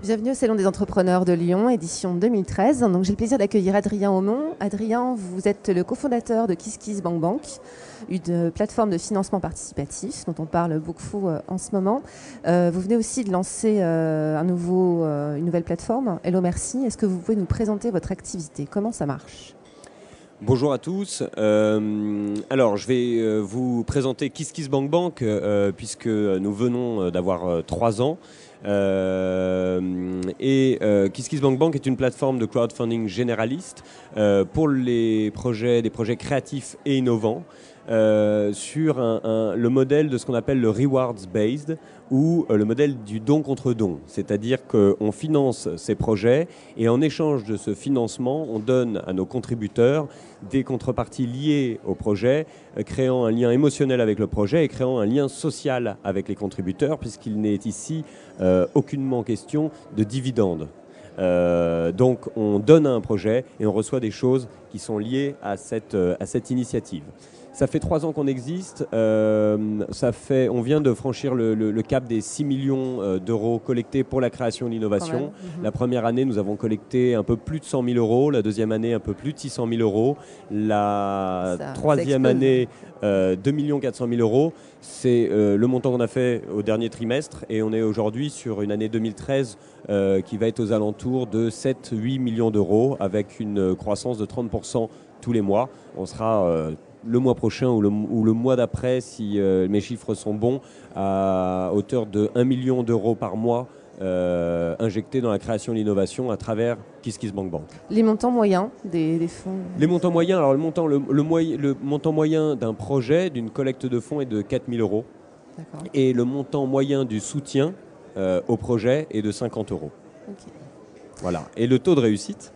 Bienvenue au Salon des entrepreneurs de Lyon, édition 2013. Donc, j'ai le plaisir d'accueillir Adrien Aumont. Adrien, vous êtes le cofondateur de KissKissBankBank, une plateforme de financement participatif dont on parle beaucoup en ce moment. Vous venez aussi de lancer une nouvelle plateforme, Hello Merci. Est-ce que vous pouvez nous présenter votre activité? Comment ça marche? Bonjour à tous. Alors, je vais vous présenter KissKissBankBank puisque nous venons d'avoir 3 ans. KissKissBankBank est une plateforme de crowdfunding généraliste pour des projets créatifs et innovants sur le modèle de ce qu'on appelle le rewards based ou le modèle du don contre don. C'est-à-dire qu'on finance ces projets et en échange de ce financement, on donne à nos contributeurs des contreparties liées au projet, créant un lien émotionnel avec le projet et créant un lien social avec les contributeurs, puisqu'il n'est ici aucunement question de dividendes. Donc on donne à un projet et on reçoit des choses qui sont liées à cette initiative. Ça fait 3 ans qu'on existe, on vient de franchir le cap des 6 millions d'euros collectés pour la création et l'innovation. La première année, nous avons collecté un peu plus de 100 000 euros, la deuxième année, un peu plus de 600 000 euros, la troisième année, 2 400 000 euros. C'est le montant qu'on a fait au dernier trimestre et on est aujourd'hui sur une année 2013 qui va être aux alentours de 7-8 millions d'euros avec une croissance de 30% tous les mois. On sera le mois prochain ou le mois d'après, si mes chiffres sont bons, à hauteur de 1 million d'euros par mois injectés dans la création et l'innovation à travers KissKissBankBank. Les montants moyens des fonds? Les montants moyens, alors le montant moyen d'un projet, d'une collecte de fonds est de 4 000 euros. Et le montant moyen du soutien au projet est de 50 euros. Okay. Voilà. Et le taux de réussite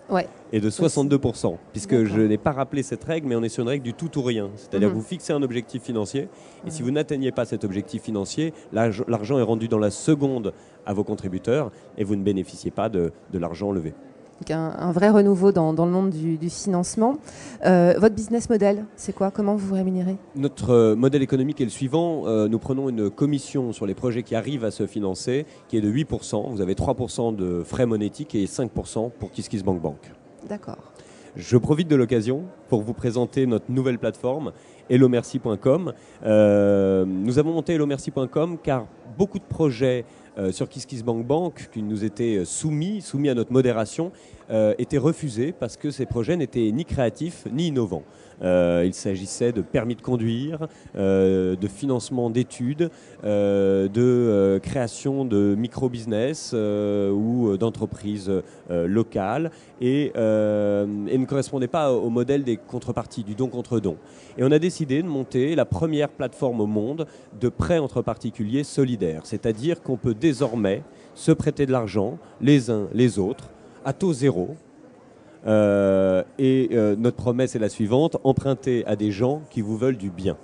est de 62%, puisque je n'ai pas rappelé cette règle, mais on est sur une règle du tout ou rien. C'est-à-dire que vous fixez un objectif financier, et si vous n'atteignez pas cet objectif financier, l'argent est rendu dans la seconde à vos contributeurs, et vous ne bénéficiez pas de l'argent levé. Donc un vrai renouveau dans le monde du financement. Votre business model, c'est quoi? Comment vous vous rémunérez? Notre modèle économique est le suivant. Nous prenons une commission sur les projets qui arrivent à se financer, qui est de 8%. Vous avez 3% de frais monétiques et 5% pour KissKissBankBank. D'accord. Je profite de l'occasion pour vous présenter notre nouvelle plateforme, hellomercy.com. Nous avons monté hellomercy.com car beaucoup de projets sur KissKissBankBank qui nous étaient soumis à notre modération étaient refusés parce que ces projets n'étaient ni créatifs ni innovants. Il s'agissait de permis de conduire, de financement d'études, de création de micro-business ou d'entreprises locales et ne correspondaient pas au modèle des contreparties, du don contre don. Et on a décidé de monter la première plateforme au monde de prêt entre particuliers solidaires, c'est-à-dire qu'on peut désormais se prêter de l'argent les uns les autres à taux zéro. Notre promesse est la suivante: emprunter à des gens qui vous veulent du bien.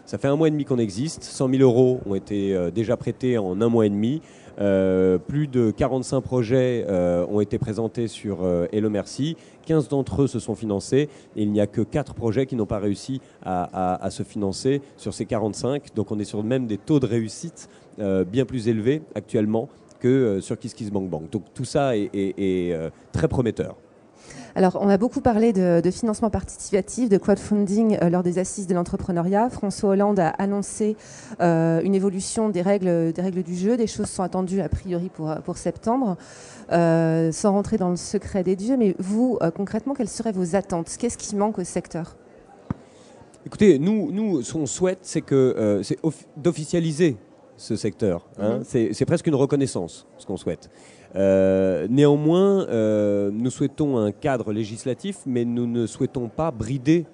Ça fait 1 mois et demi qu'on existe, 100 000 euros ont été déjà prêtés en 1 mois et demi. Plus de 45 projets ont été présentés sur Hello Merci. 15 d'entre eux se sont financés et il n'y a que 4 projets qui n'ont pas réussi à se financer sur ces 45. Donc on est sur même des taux de réussite bien plus élevés actuellement que sur KissKissBankBank. Donc tout ça est très prometteur. Alors, on a beaucoup parlé de financement participatif, de crowdfunding lors des assises de l'entrepreneuriat. François Hollande a annoncé une évolution des règles du jeu. Des choses sont attendues a priori pour septembre, sans rentrer dans le secret des dieux. Mais vous, concrètement, quelles seraient vos attentes? Qu'est-ce qui manque au secteur? Écoutez, nous, ce qu'on souhaite, c'est d'officialiser ce secteur. C'est presque une reconnaissance, ce qu'on souhaite. Néanmoins, nous souhaitons un cadre législatif, mais nous ne souhaitons pas brider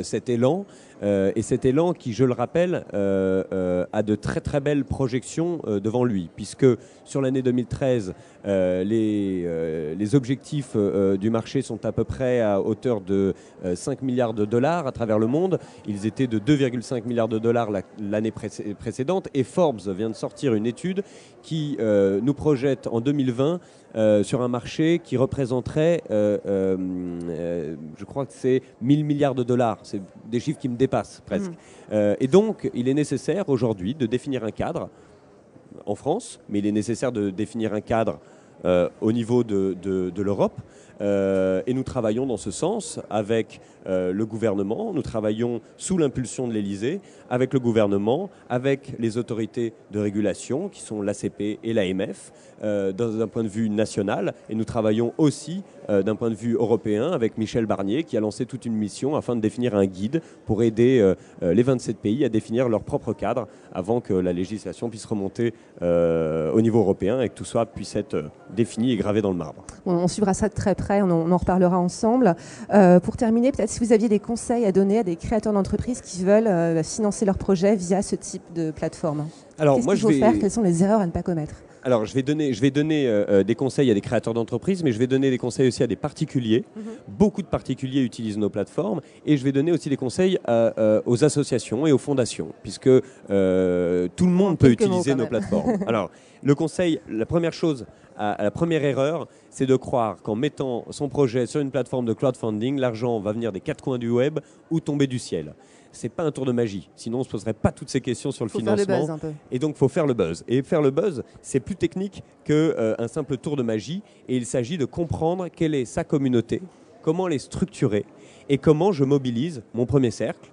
cet élan. Et cet élan qui, je le rappelle, a de très très belles projections devant lui, puisque sur l'année 2013, les objectifs du marché sont à peu près à hauteur de 5 milliards de dollars à travers le monde. Ils étaient de 2,5 milliards de dollars l'année précédente, et Forbes vient de sortir une étude qui nous projette en 2020 sur un marché qui représenterait, je crois que c'est 1000 milliards de dollars. C'est des chiffres qui me dépassent presque. Et donc, il est nécessaire aujourd'hui de définir un cadre en France, mais il est nécessaire de définir un cadre au niveau de l'Europe. Et nous travaillons dans ce sens avec le gouvernement, nous travaillons sous l'impulsion de l'Élysée, avec le gouvernement, avec les autorités de régulation qui sont l'ACP et l'AMF, d'un point de vue national, et nous travaillons aussi d'un point de vue européen avec Michel Barnier qui a lancé toute une mission afin de définir un guide pour aider les 27 pays à définir leur propre cadre avant que la législation puisse remonter au niveau européen et que tout ça puisse être défini et gravé dans le marbre. On suivra ça de très près, on en reparlera ensemble. Pour terminer, peut-être si vous aviez des conseils à donner à des créateurs d'entreprises qui veulent financer leurs projets via ce type de plateforme. Qu'est-ce qu'il faut faire? Quelles sont les erreurs à ne pas commettre? Alors, je vais donner des conseils à des créateurs d'entreprises, mais je vais donner des conseils aussi à des particuliers. Beaucoup de particuliers utilisent nos plateformes et je vais donner aussi des conseils aux associations et aux fondations, puisque tout le monde peut utiliser nos plateformes. Alors, le conseil, la première chose, la première erreur, c'est de croire qu'en mettant son projet sur une plateforme de crowdfunding, l'argent va venir des quatre coins du web ou tomber du ciel. C'est pas un tour de magie, sinon on ne se poserait pas toutes ces questions sur le financement. Faire le buzz un peu. Et donc il faut faire le buzz. Et faire le buzz, c'est plus technique qu'un simple tour de magie. Et il s'agit de comprendre quelle est sa communauté, comment elle est structurée et comment je mobilise mon premier cercle,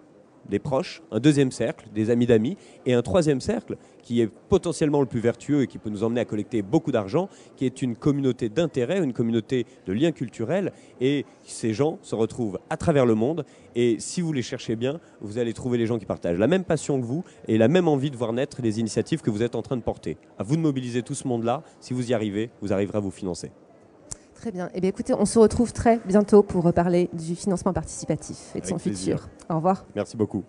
des proches, un deuxième cercle, des amis d'amis, et un troisième cercle qui est potentiellement le plus vertueux et qui peut nous emmener à collecter beaucoup d'argent, qui est une communauté d'intérêt, une communauté de liens culturels. Et ces gens se retrouvent à travers le monde. Et si vous les cherchez bien, vous allez trouver les gens qui partagent la même passion que vous et la même envie de voir naître les initiatives que vous êtes en train de porter. À vous de mobiliser tout ce monde-là. Si vous y arrivez, vous arriverez à vous financer. Très bien. Eh bien, écoutez, on se retrouve très bientôt pour parler du financement participatif et de son futur. Au revoir. Merci beaucoup.